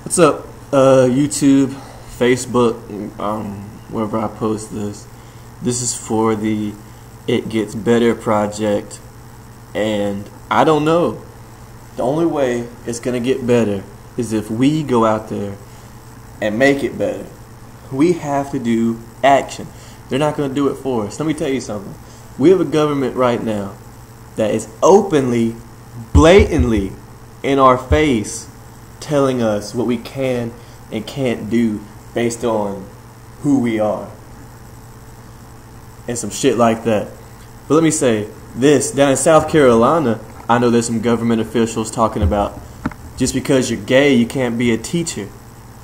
What's up, YouTube, Facebook, wherever I post this. This is for the It Gets Better project, and I don't know. The only way it's going to get better is if we go out there and make it better. We have to do action. They're not going to do it for us. Let me tell you something. We have a government right now that is openly, blatantly in our face telling us what we can and can't do based on who we are and some shit like that. But let me say this, down in South Carolina, I know there's some government officials talking about just because you're gay you can't be a teacher.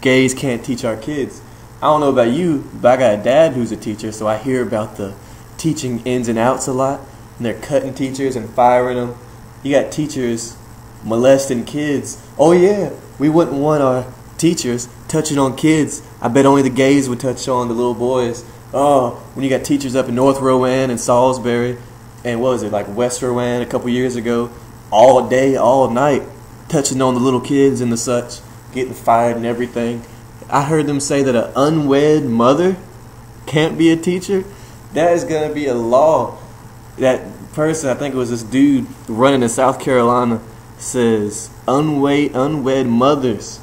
Gays can't teach our kids. I don't know about you, but I got a dad who's a teacher, so I hear about the teaching ins and outs a lot, and they're cutting teachers and firing them. You got teachers molesting kids. Oh yeah, we wouldn't want our teachers touching on kids. I bet only the gays would touch on the little boys. Oh, when you got teachers up in North Rowan and Salisbury, and what was it, like West Rowan a couple years ago, all day, all night, touching on the little kids and the such, getting fired and everything. I heard them say that an unwed mother can't be a teacher. That is going to be a law. That person, I think it was this dude running in South Carolina, says unwed mothers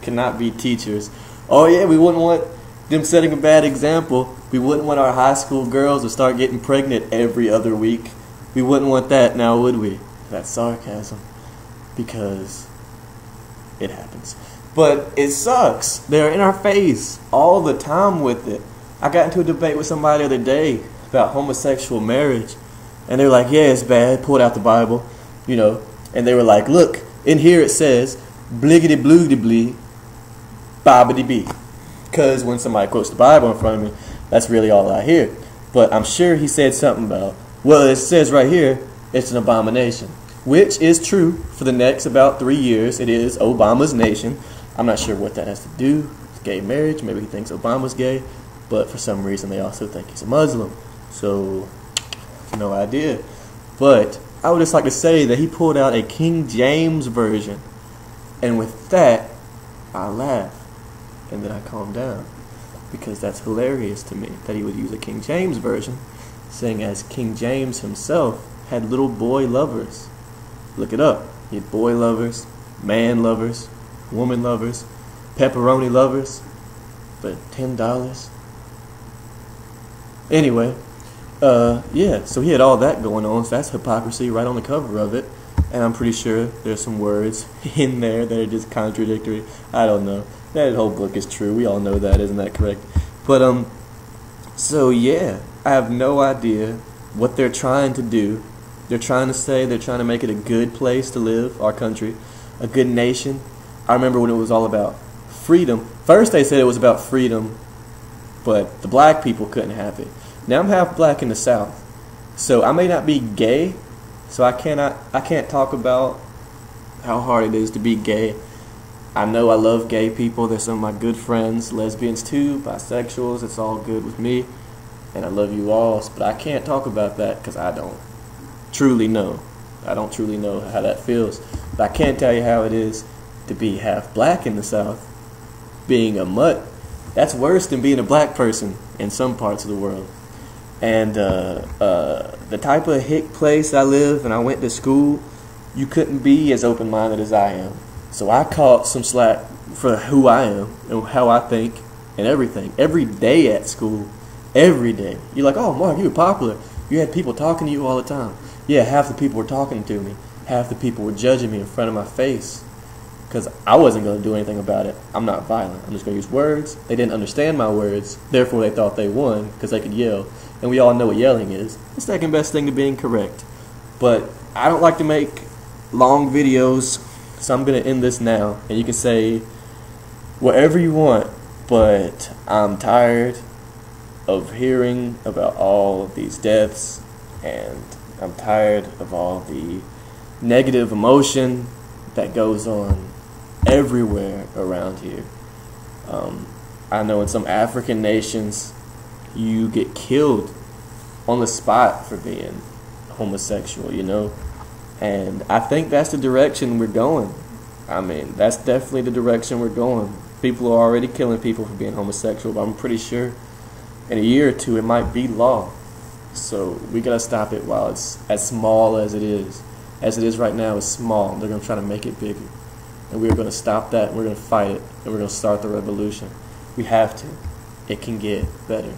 cannot be teachers. Oh yeah, we wouldn't want them setting a bad example. We wouldn't want our high school girls to start getting pregnant every other week. We wouldn't want that now, would we? That's sarcasm, because it happens. But it sucks. They're in our face all the time with it. I got into a debate with somebody the other day about homosexual marriage, and they were like, yeah, it's bad, pulled out the Bible, you know, and they were like, look, in here it says, bliggity bloogity blee, bobbity bee. Because when somebody quotes the Bible in front of me, that's really all I hear. But I'm sure he said something about, well, it says right here, it's an abomination. Which is true for the next about 3 years. It is Obama's nation. I'm not sure what that has to do with gay marriage. Maybe he thinks Obama's gay. But for some reason they also think he's a Muslim. So, no idea. But I would just like to say that he pulled out a King James version. And with that, I laughed. And then I calmed down. Because that's hilarious to me that he would use a King James version, saying as King James himself had little boy lovers. Look it up. He had boy lovers, man lovers, woman lovers, pepperoni lovers, but $10. Anyway, yeah, so he had all that going on, so that's hypocrisy right on the cover of it. And I'm pretty sure there's some words in there that are just contradictory. I don't know. That whole book is true. We all know that, isn't that correct? But, so yeah, I have no idea what they're trying to do. They're trying to say they're trying to make it a good place to live, our country, a good nation. I remember when it was all about freedom. First they said it was about freedom, but the black people couldn't have it. Now I'm half black in the South, so I may not be gay, so I can't talk about how hard it is to be gay. I know I love gay people. They're some of my good friends, lesbians too, bisexuals. It's all good with me, and I love you all. But I can't talk about that because I don't truly know. I don't truly know how that feels. But I can tell you how it is to be half black in the South. Being a mutt, that's worse than being a black person in some parts of the world. And the type of hick place I live and I went to school, you couldn't be as open-minded as I am. So I caught some slack for who I am and how I think and everything. Every day at school. Every day. You're like, oh, Mark, you were popular. You had people talking to you all the time. Yeah, half the people were talking to me. Half the people were judging me in front of my face. Because I wasn't going to do anything about it. I'm not violent. I'm just going to use words. They didn't understand my words. Therefore, they thought they won because they could yell. And we all know what yelling is. The second best thing to being correct. But I don't like to make long videos, so I'm going to end this now. And you can say whatever you want, but I'm tired of hearing about all of these deaths, and I'm tired of all the negative emotion that goes on everywhere around here. I know in some African nations you get killed on the spot for being homosexual, you know, and I think that's the direction we're going. I mean, that's definitely the direction we're going. People are already killing people for being homosexual, but I'm pretty sure in a year or two it might be law. So we gotta stop it while it's as small as it is. As it is right now, it's small. They're gonna try to make it bigger. And we're gonna stop that, and we're gonna fight it, and we're gonna start the revolution. We have to. It can get better.